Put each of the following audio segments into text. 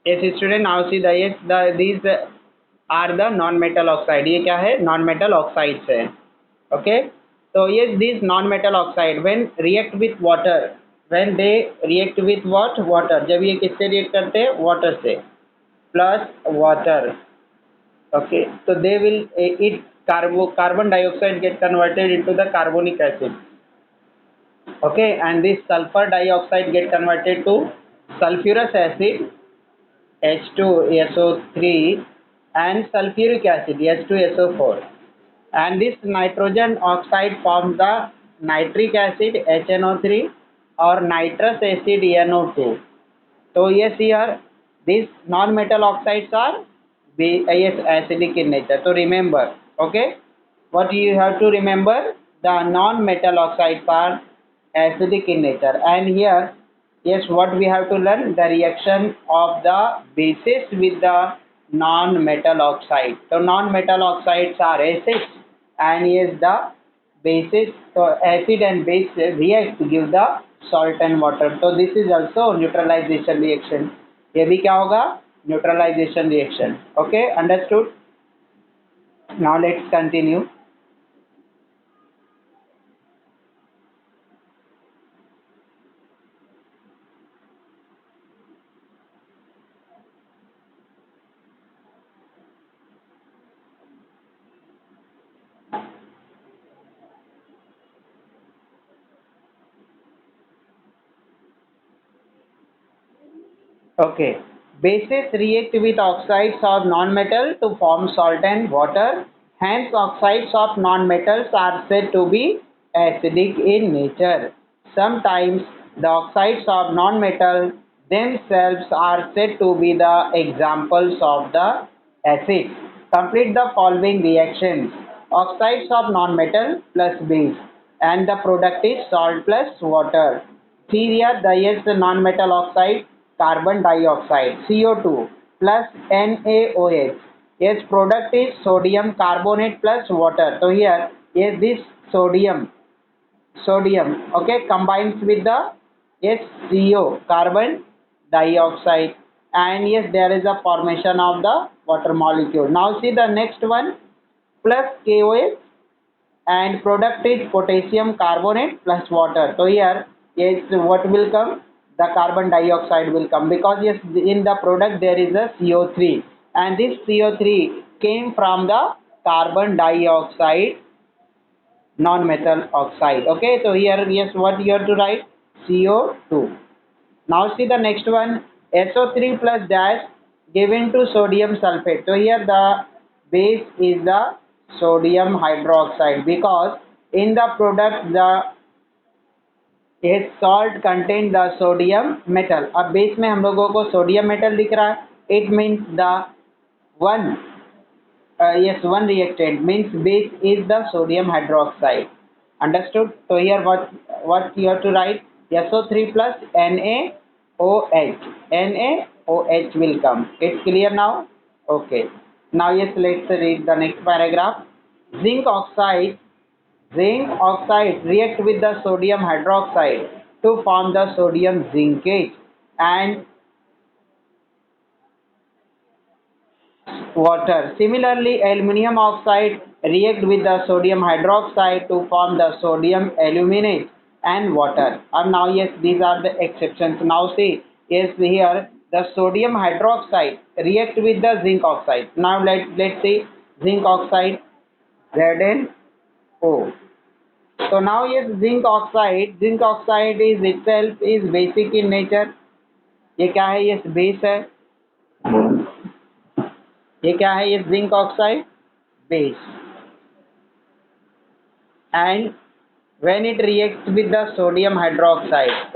yes student, now see the yes these are the non metal oxide. ये क्या है? non metal oxides है. Okay, so yes, these non metal oxide when react with water, when they react with what? Water. जब ये किससे react करते हैं? water से. plus water. Okay, so they will it carbon dioxide get converted into the carbonic acid. Okay, and this sulfur dioxide get converted to sulfurous acid, H2SO3, and sulfuric acid, H2SO4. And this nitrogen oxide forms the nitric acid, HNO3, or nitrous acid, NO2. So yes, here these non-metal oxides are yes, acidic in nature. So remember, okay, what you have to remember, the non-metal oxides are acidic in nature. And here, yes, what we have to learn, the reaction of the bases with the non-metal oxide. So non-metal oxides are acids, and yes, the bases, so acid and base react to give the salt and water. So this is also neutralization reaction. ये भी क्या होगा? Neutralization reaction. Okay, understood? Now let's continue. Okay. Bases react with oxides of non-metal to form salt and water. Hence, oxides of non-metals are said to be acidic in nature. Sometimes, the oxides of non-metal themselves are said to be the examples of the acids. Complete the following reactions. Oxides of non-metal plus base, and the product is salt plus water. See here, the yes non-metal oxide, carbon dioxide, CO2 plus NaOH. Yes, product is sodium carbonate plus water. So here, yes, this sodium, okay, combines with the yes CO, carbon dioxide, and yes, there is a formation of the water molecule. Now see the next one, plus KOH, and product is potassium carbonate plus water. So here, yes, what will come? The carbon dioxide will come, because yes, in the product there is a CO3, and this CO3 came from the carbon dioxide non-metal oxide. Okay, so here yes, what you have to write? CO2. Now see the next one, SO3 plus dash given to sodium sulfate. So here the base is the sodium hydroxide, because in the product the एक salt contain the sodium metal. अब base में हम लोगों को sodium metal दिख रहा है. It means the one yes, one reactant means base is the sodium hydroxide. Understood? So here what you have to write? SO3 plus NaOH. NaOH will come. It's clear now? Okay. Now yes, let's read the next paragraph. Zinc oxide react with the sodium hydroxide to form the sodium zincate and water. Similarly, aluminum oxide react with the sodium hydroxide to form the sodium aluminate and water. And now yes, these are the exceptions. Now see, yes, here the sodium hydroxide react with the zinc oxide. Now let's see zinc oxide, ZnO. So now yes, zinc oxide is itself is basic in nature. ये क्या है? ये base है. ये क्या है? ये zinc oxide base. And when it reacts with the sodium hydroxide,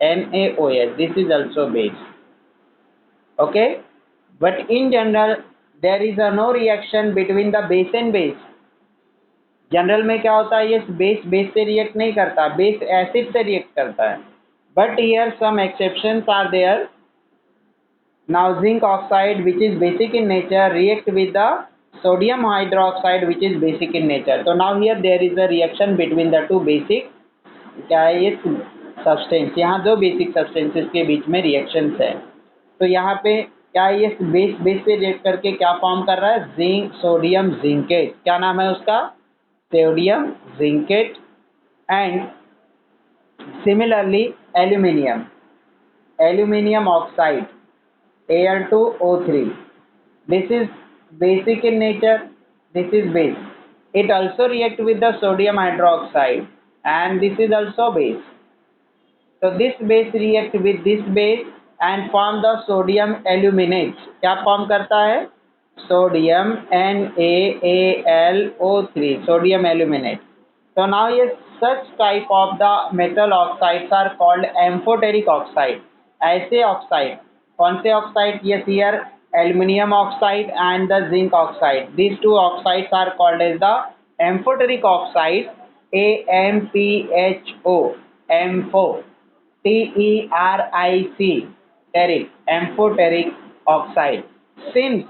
NaOH, this is also base. Okay, but in general there is a no reaction between the base and base. General में क्या होता है? ये base से react नहीं करता, base acid से react करता है. But here some exceptions are there. Now zinc oxide, which is basic in nature, react with the sodium hydroxide, which is basic in nature. So now here there is a reaction between the two basic. क्या है? ये substance, यहाँ दो basic substances के बीच में reactions है। तो यहाँ पे क्या ये बेस बेस से रिएक्ट करके क्या फॉर्म कर रहा है, जिंक सोडियम जिंकेट, क्या नाम है उसका, sodium zincate, and similarly aluminium, aluminum oxide Al2O3. This is basic in nature, this is base. It also react with the sodium hydroxide and this is also base. So this base react with this base and form the sodium aluminate. क्या form करता है, sodium NaAlO3, sodium aluminate. So now yes, such type of the metal oxides are called amphoteric oxide. ऐसे oxide, कौन से oxide, yes here aluminium oxide and the zinc oxide. These two oxides are called as the amphoteric oxide, AMPHO, ampho. TERIC, teric, amphoteric oxide. Since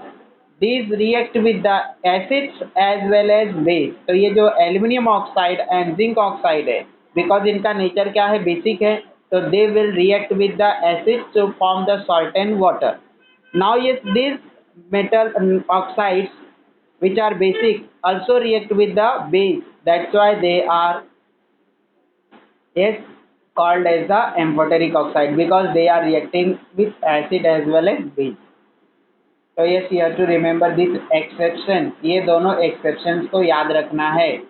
these react with the acids as well as base, तो ये जो aluminium oxide and zinc oxide है, because इनका nature क्या है, basic है, तो they will react with the acid to form the salt and water. Now yes this metal oxides which are basic also react with the base, that's why they are is called as the amphoteric oxide because they are reacting with acid as well as base. So yes, you have to remember this exception. ये दोनों exceptions को याद रखना है.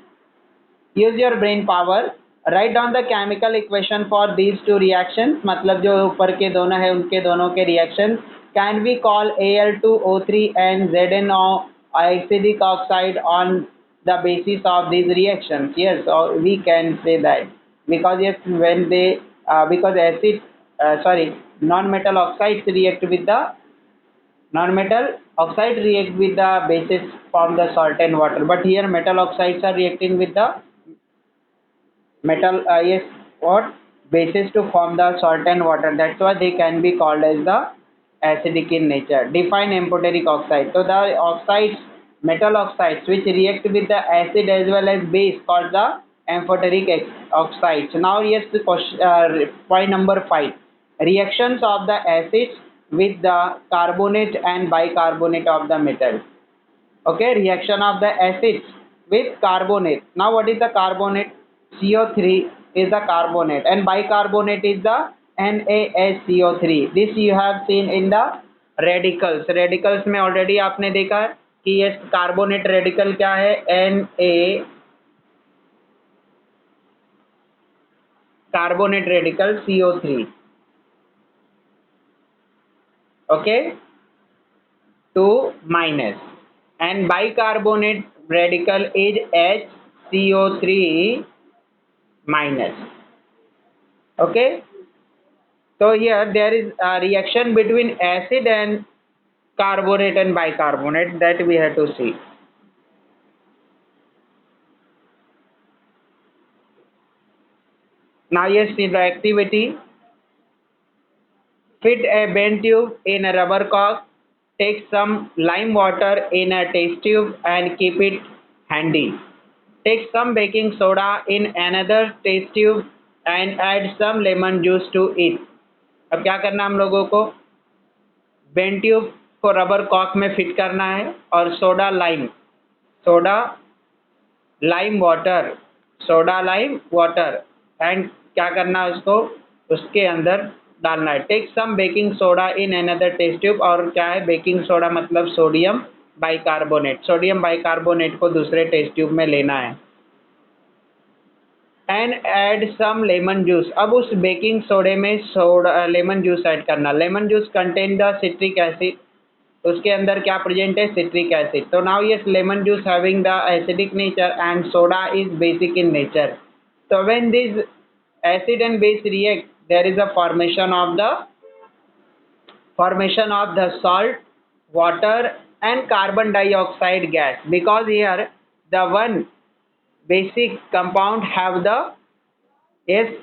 Use your brain power. Write down the chemical equation for these two reactions. मतलब जो ऊपर के दोनों है उनके दोनों के reactions. Can we call Al2O3 and ZnO acidic oxide on the basis of these reactions? Yes, or we can say that. Because yes, when they because acid non-metal oxides react with the non-metal oxide react with the bases form the salt and water, but here metal oxides are reacting with the metal yes what bases to form the salt and water, that's why they can be called as the acidic in nature. Define amphoteric oxide. So the oxides, metal oxides which react with the acid as well as base called the amphoteric oxides. Now yes, the point number 5, reactions of the acids with the carbonate and bicarbonate of the metal. Okay, reaction of the acids with carbonate. Now what is the carbonate? CO3 is the carbonate and bicarbonate is the NaSCO3. This you have seen in the radicals. Radicals में already आपने देखा है कि ये carbonate radical क्या है, Na carbonate radical CO3. Okay, 2 minus, and bicarbonate radical is HCO3 minus. Okay, so here there is a reaction between acid and carbonate and bicarbonate that we have to see. Now yes, see the activity. Fit a bent tube in a rubber cork, take some lime water in a test tube and keep it handy. Take some baking soda in another test tube and add some lemon juice to it. अब क्या करना हम लोगों को, bent tube को rubber Kock में fit करना है और सोडा लाइम वाटर एंड क्या करना है उसको उसके अंदर डालना है. Take some baking soda in another test tube, और क्या है बेकिंग सोडा मतलब सोडियम बाइकार्बोनेट को दूसरे टेस्ट ट्यूब में लेना है. And add some lemon juice, अब उस बेकिंग सोडे में लेमन जूस ऐड करना. Lemon juice contain the citric acid, उसके अंदर क्या प्रेजेंट है, सिट्रिक एसिड. तो now yes, lemon juice having the acidic nature and soda is basic in nature. So when this acid and base react, there is a formation of the salt, water and carbon dioxide gas, because here the one basic compound have the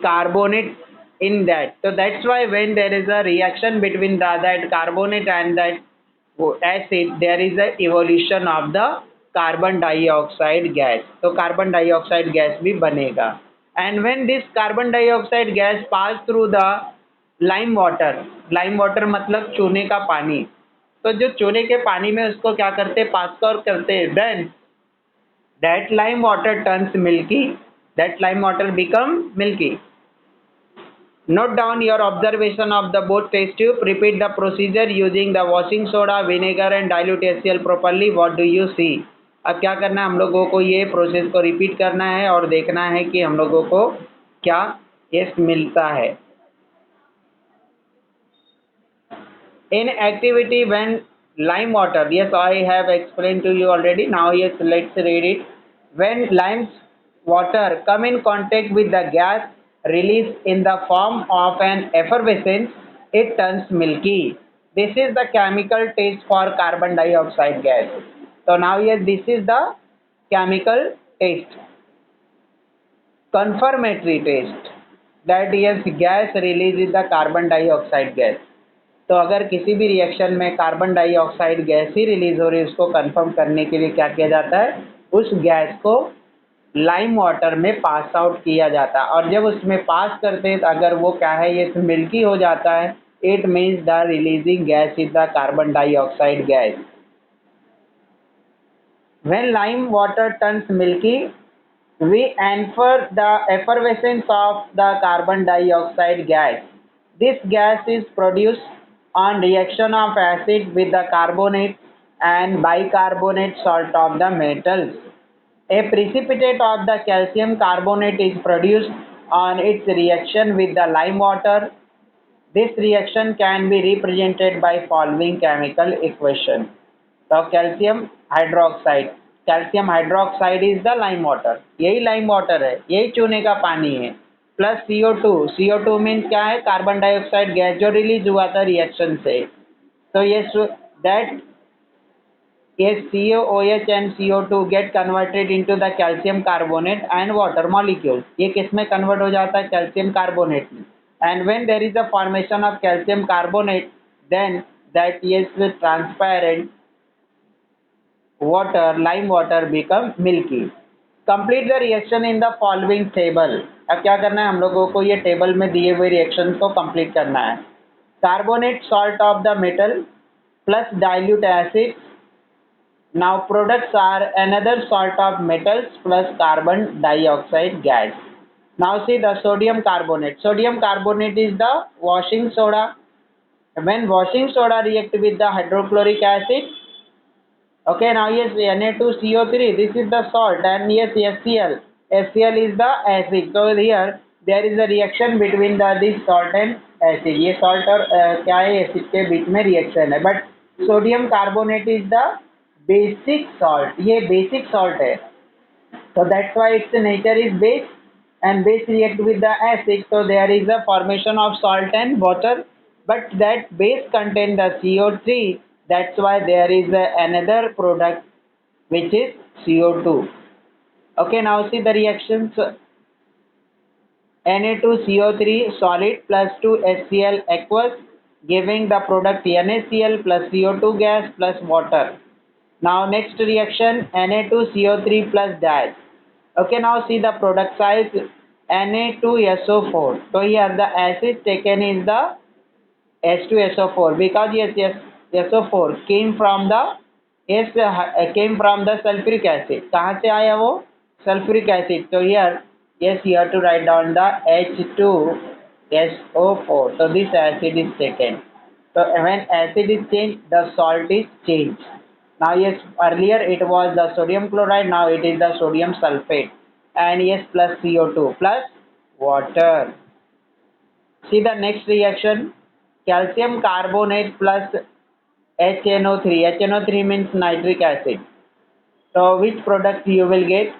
carbonate in that. So that's why when there is a reaction between that carbonate and that acid, there is a evolution of the carbon dioxide gas. तो carbon dioxide gas भी बनेगा. and when this carbon dioxide gas pass through the lime water मतलब चूने का पानी, तो जो चूने के पानी में उसको क्या करते हैं, पास कर करते हैं, then that lime water turns milky, that lime water become milky. Note down your observation of the both test tube. Repeat the procedure using the washing soda, vinegar and dilute HCl properly. What do you see? अब क्या करना है, हम लोगों को ये process को repeat करना है और देखना है कि हम लोगों को क्या टेस्ट मिलता है. In activity when lime water, yes, I have explained to you already. Now yes, let's read it. When lime water come in contact with the gas released in the form of an effervescence, it turns milky. This is the chemical test for carbon dioxide gas. So now yes, this is the chemical test. Confirmatory test, that yes, gas releases the carbon dioxide gas. तो अगर किसी भी reaction में carbon dioxide gas ही release हो रही है, उसको confirm करने के लिए क्या किया जाता है, उस गैस को लाइम वाटर में पास आउट किया जाता है, और जब उसमें पास करते हैं तो अगर वो क्या है, ये मिल्की हो जाता है, it means the releasing gas is the carbon dioxide gas. When lime water turns milky, we infer the effervescence of the carbon dioxide gas. This gas is produced on reaction of acid with the carbonate and bicarbonate salt of the metals. A precipitate of the calcium carbonate is produced on its reaction with the lime water. This reaction can be represented by following chemical equation. तो calcium hydroxide is the lime water, यही lime water है, यही चूने का पानी है, plus CO2 means क्या है, कार्बन डाइऑक्साइड गैस जो रिलीज हुआ था रिएक्शन से. तो ये दैट ये COOH and CO2 get converted into the calcium carbonate and water molecule. ये किस में कन्वर्ट हो जाता है, कैल्शियम कार्बोनेट में. And when there is a formation of calcium carbonate, then that is transparent water, lime water become milky. Complete the reaction in the following table. अब क्या करना है, हम लोगों को ये टेबल में दिए हुए रिएक्शन को कंप्लीट करना है. Carbonate salt of the metal plus dilute acid. Now products are another salt of metals plus carbon dioxide gas. Now see the sodium carbonate. Sodium carbonate is the washing soda. When washing soda react with the hydrochloric acid, okay, now yes, Na2CO3, this is the salt, and yes, HCl is the acid. So here there is a reaction between this salt and acid. ये salt और क्या है, acid के बीच में reaction है. But sodium carbonate is the basic salt. ये basic salt है. So that's why its nature is base, and base react with the acid. So there is a formation of salt and water, but that base contain the CO3. That's why there is another product which is CO2. Okay, now see the reactions. Na2CO3 solid plus 2HCl aqueous, giving the product NaCl plus CO2 gas plus water. Now next reaction, Na2CO3 plus dash. Okay, now see the product size, Na2SO4. So here the acid taken is the H2SO4, because yes, SO4 came from the sulfuric acid. कहाँ से आया वो, sulfuric acid. So here yes, you have to write down the H2SO4. So this acid is taken. So when acid is changed, the salt is changed. Now yes, earlier it was the sodium chloride, now it is the sodium sulfate, and yes, plus CO2 plus water. See the next reaction, calcium carbonate plus HNO3. HNO3 means nitric acid. So which product you will get?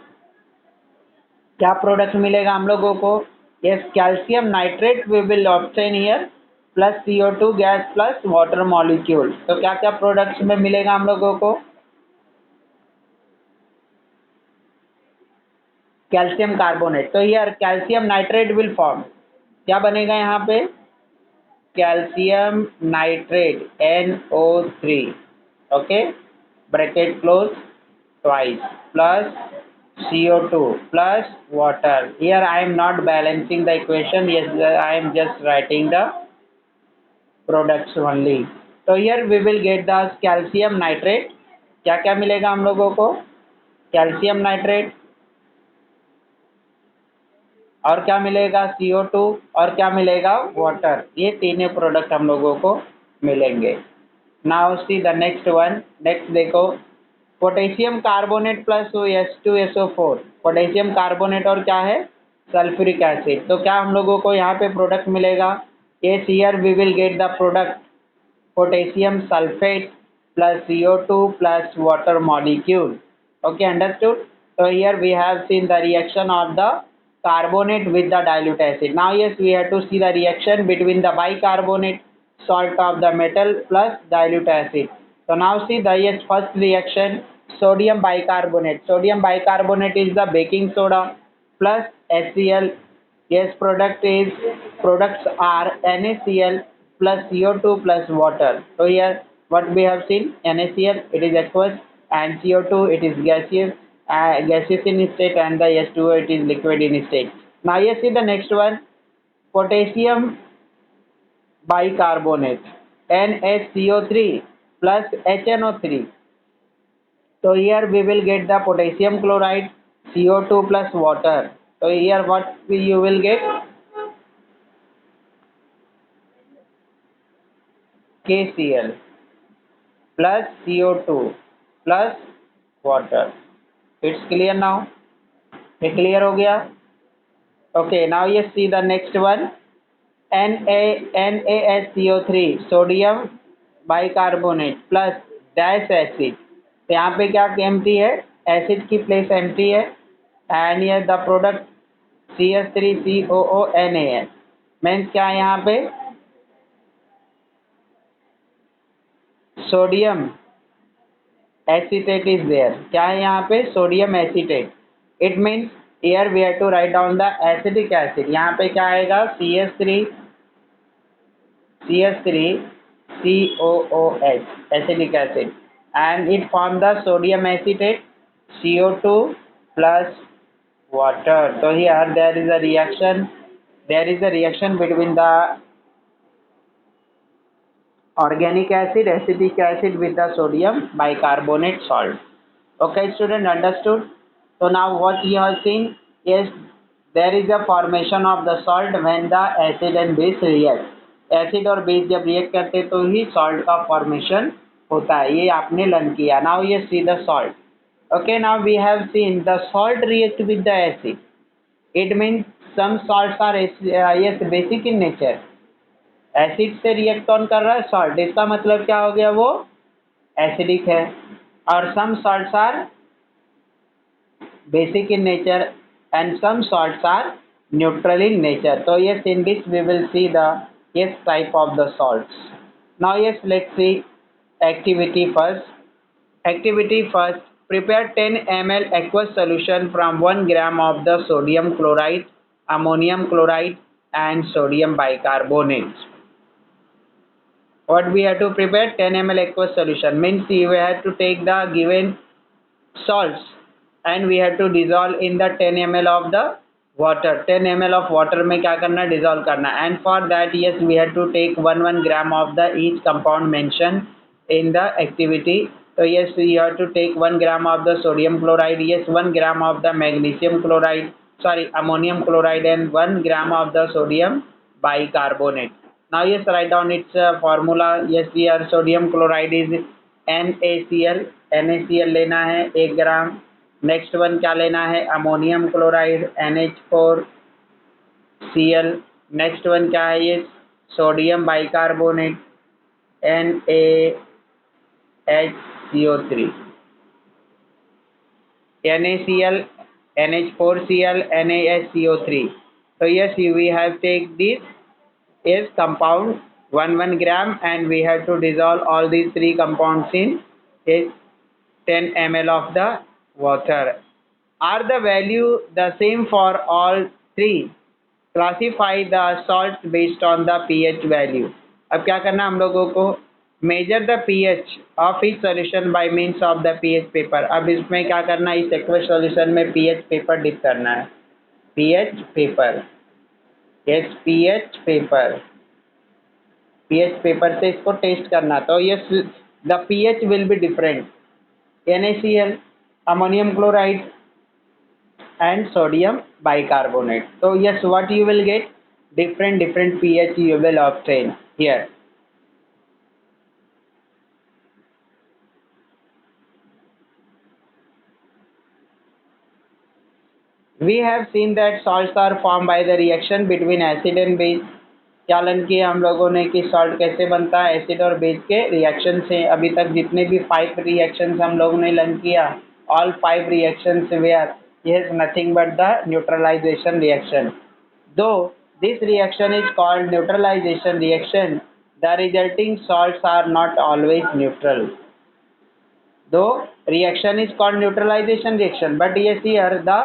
क्या product मिलेगा हम लोगों को? Yes, calcium nitrate we will obtain here plus CO2 gas plus water molecule. तो क्या क्या products में मिलेगा हम लोगों को? Calcium carbonate. तो here calcium nitrate will form. क्या बनेगा यहाँ पे? Calcium nitrate NO3. okay, bracket close twice plus CO2 plus water. Here I am not balancing the equation. Yes, I am just writing the products only. तो here we will get the calcium nitrate. क्या क्या मिलेगा हम लोगों को? Calcium nitrate, और क्या मिलेगा? CO2, और क्या मिलेगा? वाटर। ये तीनों प्रोडक्ट हम लोगों को मिलेंगे। Now see the next one. Next देखो, potassium carbonate plus H2SO4। Potassium carbonate और क्या है? Sulphuric acid. तो क्या हम लोगों को यहाँ पे प्रोडक्ट मिलेगा? Yes, here we will get the product potassium sulfate plus CO2 plus water molecule. Okay, understood? So here we have seen the reaction of the carbonate with the dilute acid. Now yes, we have to see the reaction between the bicarbonate salt of the metal plus dilute acid. So now see the yes, first reaction, sodium bicarbonate. Sodium bicarbonate is the baking soda plus HCl. Yes, products are NaCl plus CO2 plus water. So here what we have seen, NaCl it is aqueous and CO2 it is gaseous in state, and the H2O it is liquid in state. Now you see the next one, potassium bicarbonate, NaCO3 plus HNO3. So here we will get the potassium chloride, CO2 plus water. So here what you will get, KCl plus CO2 plus water. It's clear now? ये clear हो गया? Okay, now you see the next one, NaSCO3 sodium bicarbonate plus dash acid. तो यहाँ पे क्या empty है? Acid की place empty है, and here the product CH3COONAS means क्या है यहाँ पे? Sodium acetate is there. क्या है यहाँ पे? Sodium acetate. It means here we have to write down the acidic acid. यहाँ पे क्या आएगा? CH3COOH acidic acid, and it form the sodium acetate CO2 plus water. So here there is a reaction between the organic acid, acetic acid with the sodium bicarbonate salt. Okay, student, understood? So now what you have seen is there is a formation of the salt when the acid and base react. Acid और base जब react करते तो ही salt का formation होता है, ये आपने learn किया। नाउ ये see the salt. Okay, now we have seen the salt react with the acid. It means some salts are yes basic in nature. Acid से रिएक्ट कौन कर रहा है? सॉल्ट। इसका मतलब क्या हो गया? वो एसिडिक है। और some salts are basic in nature and some salts are neutral in nature. So yes, in this we will see the yes type of the salts. Now yes, let's see activity first. Activity first, prepare 10 ml aqueous solution from 1 gram of the sodium chloride, ammonium chloride and sodium bicarbonate. What we have to prepare? 10 ml aqueous solution means we have to take the given salts and we have to dissolve in the 10 ml of the water. 10 ml of water में क्या करना? Dissolve करना। and for that yes we have to take 1 gram of the each compound mentioned in the activity. So yes, we have to take 1 gram of the sodium chloride, yes 1 gram of the magnesium chloride, sorry ammonium chloride, and 1 gram of the sodium bicarbonate. Now yes, write down its formula. yes, here sodium chloride is NaCl, NaCl लेना है 1 ग्राम। Next one क्या लेना है? Ammonium chloride NH4Cl। Next one क्या है? ये sodium bicarbonate NaHCO3, NaCl, NH4Cl, NaHCO3. So yes, we have take this is compound 1 gram and we have to dissolve all these three compounds in is 10 ml of the water. Are the value the same for all three? Classify the salts based on the pH value. अब क्या करना हम लोगों को? Measure the pH of each solution bye means of the pH paper. अब इसमें क्या करना है, इस एक्वस सॉल्यूशन में पीएच पेपर डिप करना है। PH paper, yes pH paper, pH paper से इसको टेस्ट करना। तो yes the pH will be different, NaCl, ammonium chloride and sodium bicarbonate. So yes, what you will get, different pH you will obtain here. We have seen that salts are formed by the reaction between acid and base. क्या learn किया हम लोगों ने कि salt कैसे बनता है, acid और बेस के रिएक्शन से। अभी तक जितने भी 5 रिएक्शंस हम लोगों ने लर्न किया, all 5 reactions where is nothing but the neutralisation reaction. Though this reaction is called neutralization reaction, the resulting salts are not always neutral. Though reaction is called neutralization reaction, but yes, here the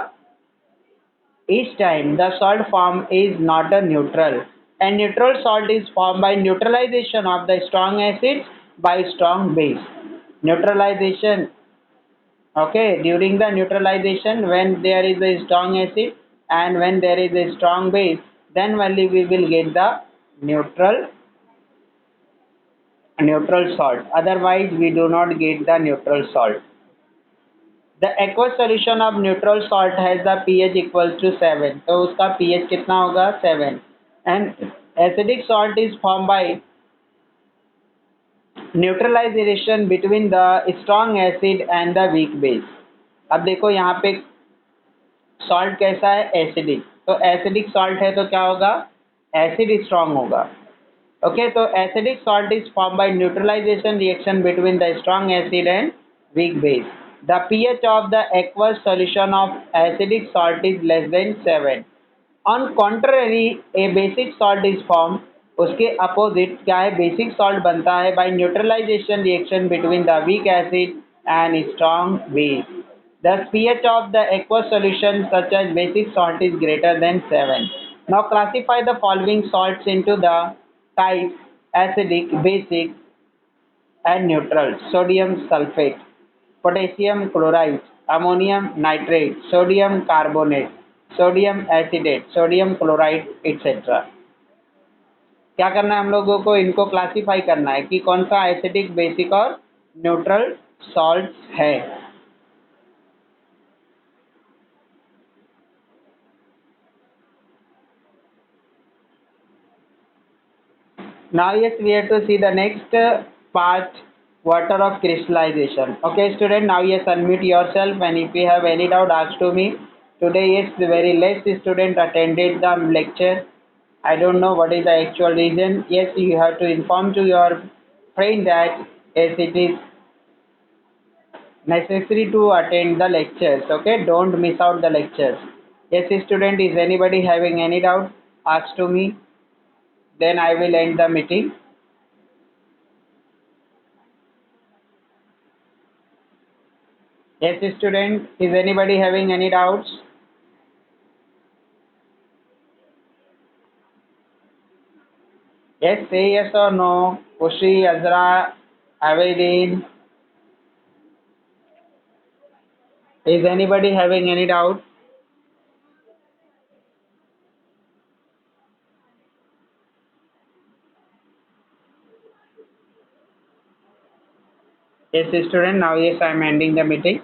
each time the salt form is not a neutral. And neutral salt is formed by neutralization of the strong acids by strong base. Neutralization, okay, during the neutralization, when there is a strong acid and when there is a strong base, then only we will get the neutral salt, otherwise we do not get the neutral salt. The aqueous solution of neutral salt has the pH equals to 7, तो उसका pH कितना होगा 7, and acidic salt is formed by neutralization between the strong acid and the weak base. अब देखो यहाँ पे salt कैसा है, एसिडिक, तो एसिडिक सॉल्ट है तो क्या होगा, एसिड स्ट्रांग होगा। ओके, तो acidic salt is form by neutralisation reaction between the strong acid and weak base. The pH of the aqueous solution of acidic salt is less than 7। On contrary a basic salt is form, उसके opposite क्या है, basic salt बनता है by neutralisation reaction between the weak acid and strong base. Thus, pH of the aqueous solution such as basic salt is greater than 7. Now, classify the following salts into the types acidic, basic, and neutral. Sodium sulfate, potassium chloride, ammonium nitrate, sodium carbonate, sodium acetate, sodium chloride, etc. क्या करना है हम लोगों को, इनको classify करना है कि कौन सा एसिडिक, बेसिक और न्यूट्रल सॉल्ट है। Now yes, we have to see the next part, water of crystallization. Okay student, now yes, unmute yourself, and if you have any doubt ask to me. Today yes, very less student attended the lecture. I don't know what is the actual reason. Yes, you have to inform to your friend that yes, it is necessary to attend the lectures. Okay, don't miss out the lectures. Yes student, is anybody having any doubt ask to me, then I will end the meeting. Yes student, is anybody having any doubts? Yes, say yes or no. Ushi, Azra, Avedin. Is anybody having any doubt? Yes student, now yes, I am ending the meeting.